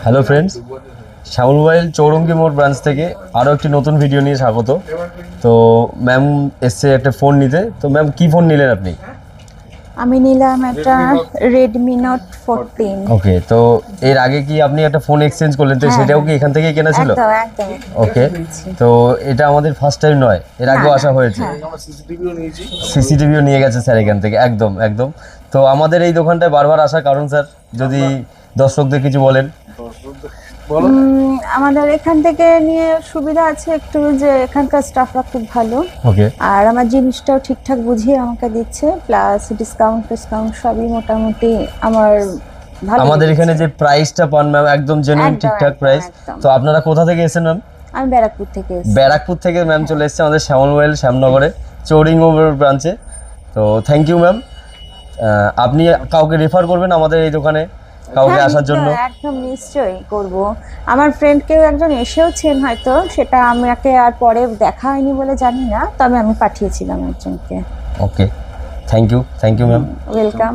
Hello friends, শ্যামল mobile Chowringhee মোড় branch থেকে আরও একটি নতুন ভিডিও নিয়ে স্বাগত। তো ম্যাম এসছে একটা ফোন নিতে। তো ম্যাম কি ফোন নিলেন আপনি? আমি নিলাম একটা Redmi Note 14। ওকে, তো এর আগে কি আপনি একটা ফোন এক্সচেঞ্জ করলেন? তো হ্যাঁ, সেটাও কি এখান থেকেই কেনা ছিল? একদম একদম। ওকে, তো এটা আমাদের ফার্স্ট টাইম নয়, এর আগেও আসা হয়েছে। সিসিটিভিও নিয়ে গেছে স্যার এখান থেকে, একদম একদম। তো আমাদের এই দোকানটায় বারবার আসার কারণ স্যার, যদি দর্শকদের কিছু বলেন। আমাদের এখান থেকে নিয়ে সুবিধা আছে একটু, যে এখানকার স্টাফরা খুব ভালো। ওকে, আর আমার জিনিসটাও ঠিকঠাক বুঝিয়ে আমাকে দিচ্ছে, প্লাস ডিসকাউন্ট সবই মোটামুটি আমার ভালো আমাদের লেগেছে। এখানে যে প্রাইসটা পান ম্যাম, একদম জেনুইন একদম, ঠিকঠাক একদম, প্রাইস। একদম। তো আপনারা কোথা থেকে এসেছেন ম্যাম? আমি ব্যারাকপুর থেকে এসেছি। ব্যারাকপুর থেকে ম্যাম চলে এসেছে আমাদের শ্যামল মোবাইল শ্যামনগরে চৌরিঙ্গি ব্রাঞ্চে। তো থ্যাংক ইউ ম্যাম। আপনি কাউকে রেফার করবেন আমাদের এই দোকানে কাউকে হ্যাঁ, আসার জন্য? একদম নিশ্চয়ই করব। আমার ফ্রেন্ড কেউ একজন এসেওছেন, হয়তো সেটা আমাকে আর পরে দেখা হয়নি বলে জানি না, তবে আমি পাঠিয়েছিলাম একজনকে। ওকে, থ্যাংক ইউ ম্যাম। ওয়েলকাম।